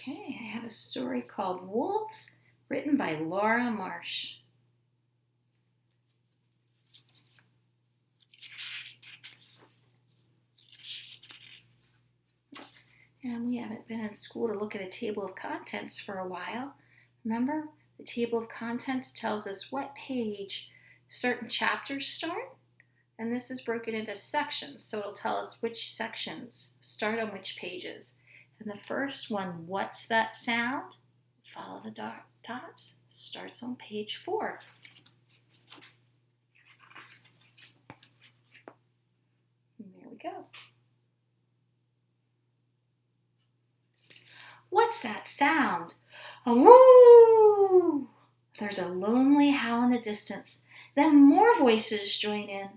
Okay, I have a story called Wolves, written by Laura Marsh. And we haven't been in school to look at a table of contents for a while. Remember, the table of contents tells us what page certain chapters start. And this is broken into sections, so it'll tell us which sections start on which pages. And the first one, what's that sound? Follow the dots, starts on page 4. And there we go. What's that sound? A woo! There's a lonely howl in the distance. Then more voices join in.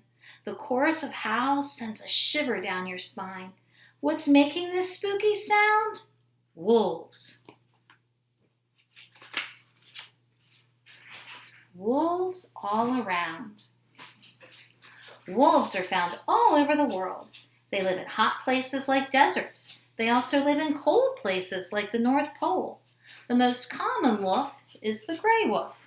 The chorus of howls sends a shiver down your spine. What's making this spooky sound? Wolves. Wolves all around. Wolves are found all over the world. They live in hot places like deserts. They also live in cold places like the North Pole. The most common wolf is the gray wolf.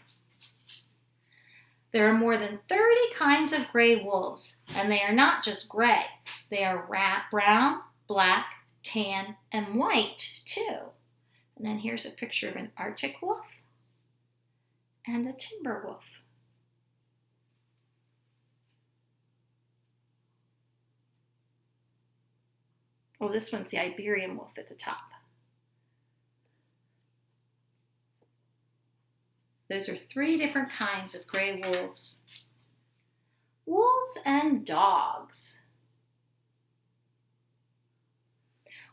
There are more than 30 kinds of gray wolves, and they are not just gray. They are brown, black, tan, and white, too. And then here's a picture of an Arctic wolf and a timber wolf. Oh, this one's the Iberian wolf at the top. Those are 3 different kinds of gray wolves. Wolves and dogs.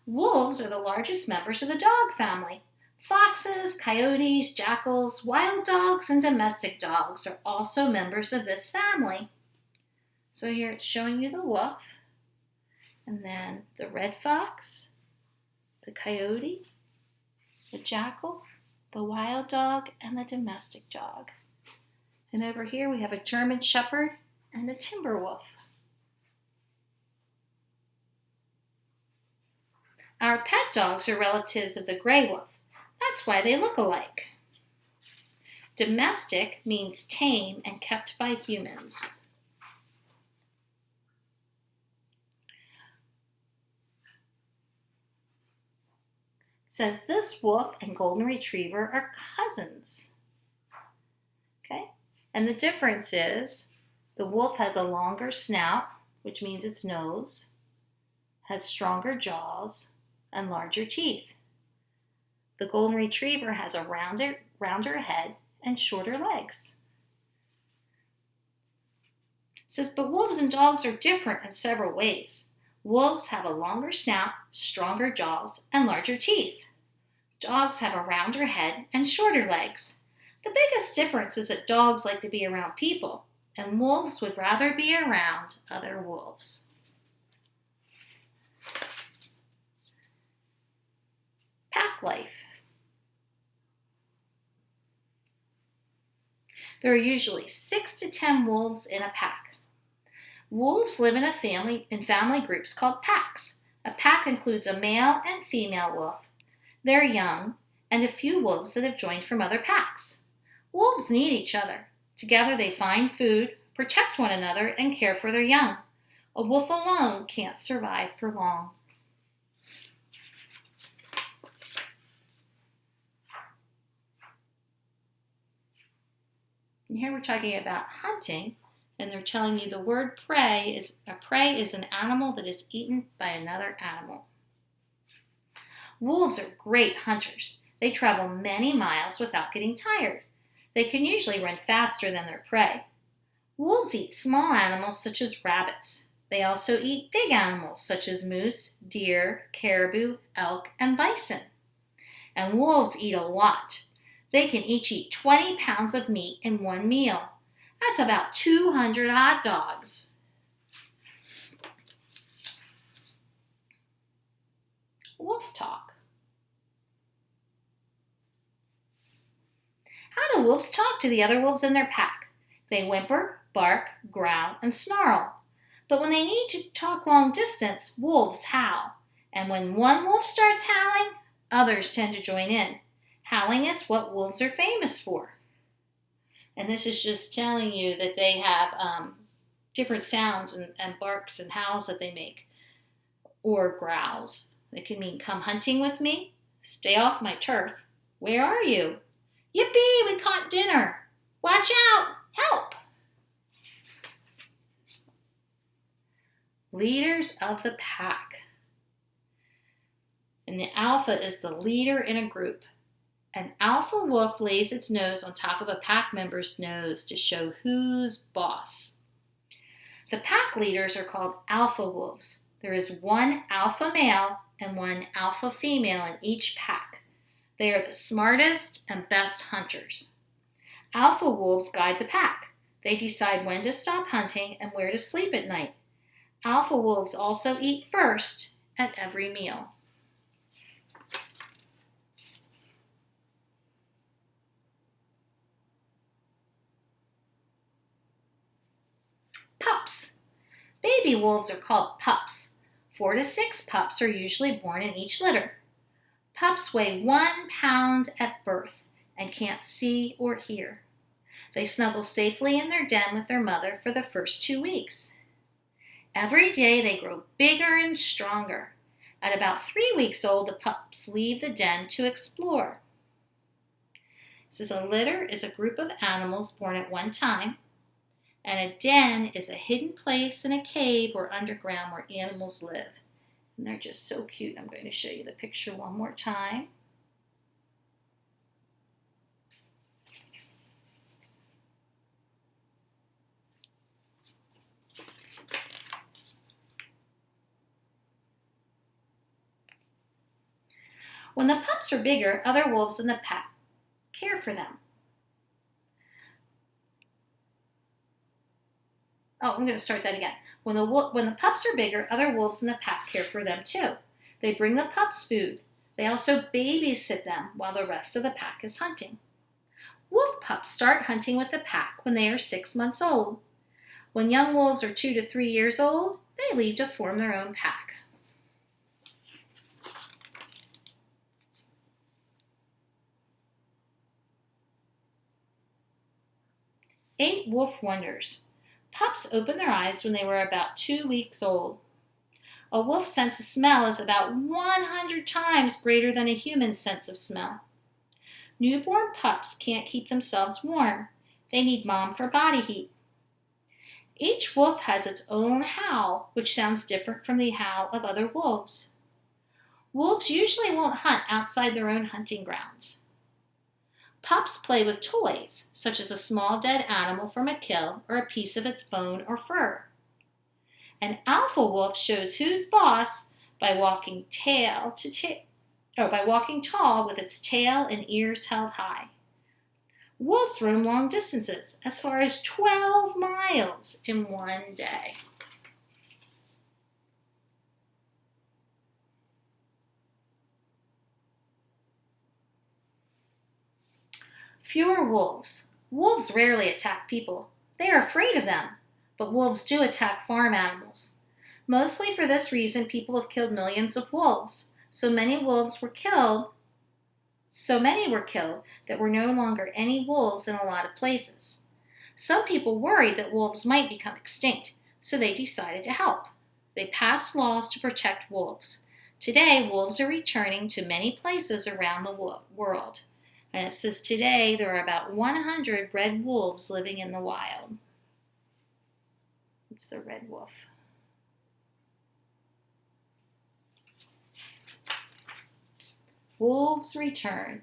Wolves are the largest members of the dog family. Foxes, coyotes, jackals, wild dogs, and domestic dogs are also members of this family. So here it's showing you the wolf, and then the red fox, the coyote, the jackal, the wild dog, and the domestic dog. And over here we have a German shepherd and a timber wolf. Our pet dogs are relatives of the gray wolf. That's why they look alike. Domestic means tame and kept by humans. It says this wolf and golden retriever are cousins. Okay? And the difference is the wolf has a longer snout, which means its nose, has stronger jaws, and larger teeth. The golden retriever has a rounder head and shorter legs. It says, but wolves and dogs are different in several ways. Wolves have a longer snout, stronger jaws, and larger teeth. Dogs have a rounder head and shorter legs. The biggest difference is that dogs like to be around people, and wolves would rather be around other wolves. Pack life. There are usually 6 to 10 wolves in a pack. Wolves live in family groups called packs. A pack includes a male and female wolf, their young, and a few wolves that have joined from other packs. Wolves need each other. Together they find food, protect one another, and care for their young. A wolf alone can't survive for long. And here we're talking about hunting, and they're telling you the word prey is an animal that is eaten by another animal. Wolves are great hunters. They travel many miles without getting tired. They can usually run faster than their prey. Wolves eat small animals such as rabbits. They also eat big animals such as moose, deer, caribou, elk, and bison. And wolves eat a lot. They can each eat 20 pounds of meat in one meal. That's about 200 hot dogs. Wolf talk. How do wolves talk to the other wolves in their pack? They whimper, bark, growl, and snarl. But when they need to talk long distance, wolves howl. And when one wolf starts howling, Others tend to join in. Howling is what wolves are famous for. And this is just telling you that they have different sounds and barks and howls that they make, or growls. They can mean, come hunting with me, stay off my turf, where are you? Yippee, we caught dinner, watch out, help. Leaders of the pack. And the alpha is the leader in a group. An alpha wolf lays its nose on top of a pack member's nose to show who's boss. The pack leaders are called alpha wolves. There is one alpha male and one alpha female in each pack. They are the smartest and best hunters. Alpha wolves guide the pack. They decide when to stop hunting and where to sleep at night. Alpha wolves also eat first at every meal. Pups. Baby wolves are called pups. 4 to 6 pups are usually born in each litter. Pups weigh 1 pound at birth and can't see or hear. They snuggle safely in their den with their mother for the first 2 weeks. Every day they grow bigger and stronger. At about 3 weeks old, the pups leave the den to explore. A litter is a group of animals born at one time, and a den is a hidden place in a cave or underground where animals live. And they're just so cute. I'm going to show you the picture one more time. When the pups are bigger, other wolves in the pack care for them. I'm going to start that again. When the pups are bigger, other wolves in the pack care for them too. They bring the pups food. They also babysit them while the rest of the pack is hunting. Wolf pups start hunting with the pack when they are 6 months old. When young wolves are 2 to 3 years old, they leave to form their own pack. Eight wolf wonders. Pups opened their eyes when they were about 2 weeks old. A wolf's sense of smell is about 100 times greater than a human's sense of smell. Newborn pups can't keep themselves warm. They need mom for body heat. Each wolf has its own howl, which sounds different from the howl of other wolves. Wolves usually won't hunt outside their own hunting grounds. Pups play with toys, such as a small dead animal from a kill or a piece of its bone or fur. An alpha wolf shows who's boss by walking tall with its tail and ears held high. Wolves roam long distances, as far as 12 miles in one day. Fewer wolves. Wolves rarely attack people. They are afraid of them, but wolves do attack farm animals. Mostly for this reason, people have killed millions of wolves. So many were killed that there were no longer any wolves in a lot of places. Some people worried that wolves might become extinct, so they decided to help. They passed laws to protect wolves. Today, wolves are returning to many places around the world. And it says today there are about 100 red wolves living in the wild. It's the red wolf. Wolves return.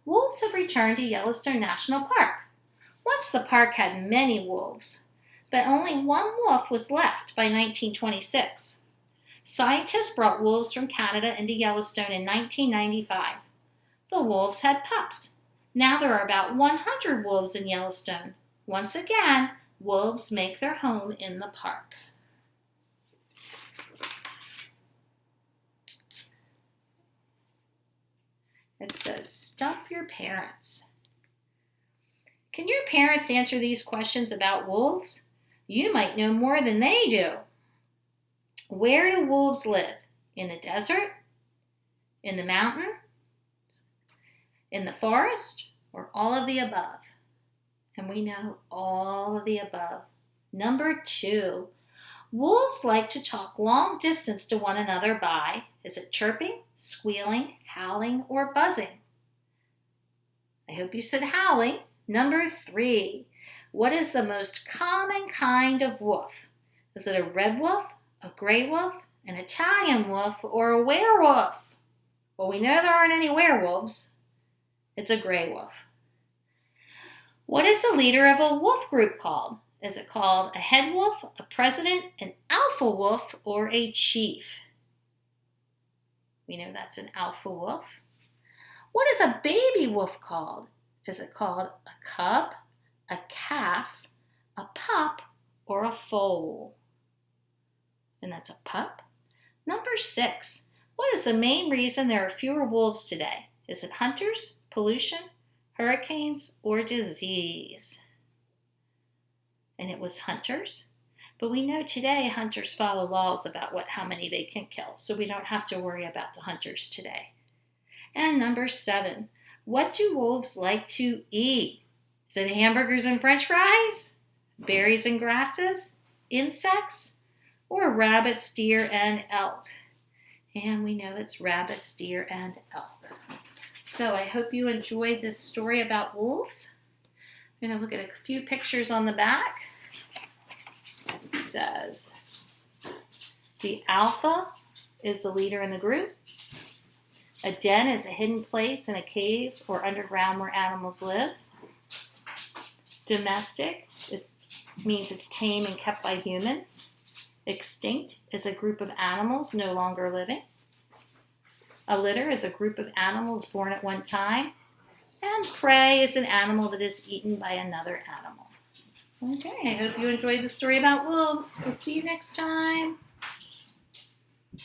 Wolves have returned to Yellowstone National Park. Once the park had many wolves, but only one wolf was left by 1926. Scientists brought wolves from Canada into Yellowstone in 1995. The wolves had pups. Now there are about 100 wolves in Yellowstone. Once again, wolves make their home in the park. It says, stump your parents. Can your parents answer these questions about wolves? You might know more than they do. Where do wolves live? In the desert? In the mountain? In the forest, or all of the above? And we know all of the above. Number 2, wolves like to talk long distance to one another by, is it chirping, squealing, howling, or buzzing? I hope you said howling. Number 3, what is the most common kind of wolf? Is it a red wolf, a gray wolf, an Italian wolf, or a werewolf? Well, we know there aren't any werewolves. It's a gray wolf. What is the leader of a wolf group called? Is it called a head wolf, a president, an alpha wolf, or a chief? We know that's an alpha wolf. What is a baby wolf called? Is it called a cub, a calf, a pup, or a foal? And that's a pup. Number 6, what is the main reason there are fewer wolves today? Is it hunters, pollution, hurricanes, or disease? And it was hunters. But we know today hunters follow laws about how many they can kill, so we don't have to worry about the hunters today. And number 7, what do wolves like to eat? Is it hamburgers and french fries, berries and grasses, insects, or rabbits, deer, and elk? And we know it's rabbits, deer, and elk. So I hope you enjoyed this story about wolves. I'm going to look at a few pictures on the back. It says, the alpha is the leader in the group. A den is a hidden place in a cave or underground where animals live. Domestic means it's tame and kept by humans. Extinct is a group of animals no longer living. A litter is a group of animals born at one time. And prey is an animal that is eaten by another animal. Okay, I hope you enjoyed the story about wolves. We'll see you next time.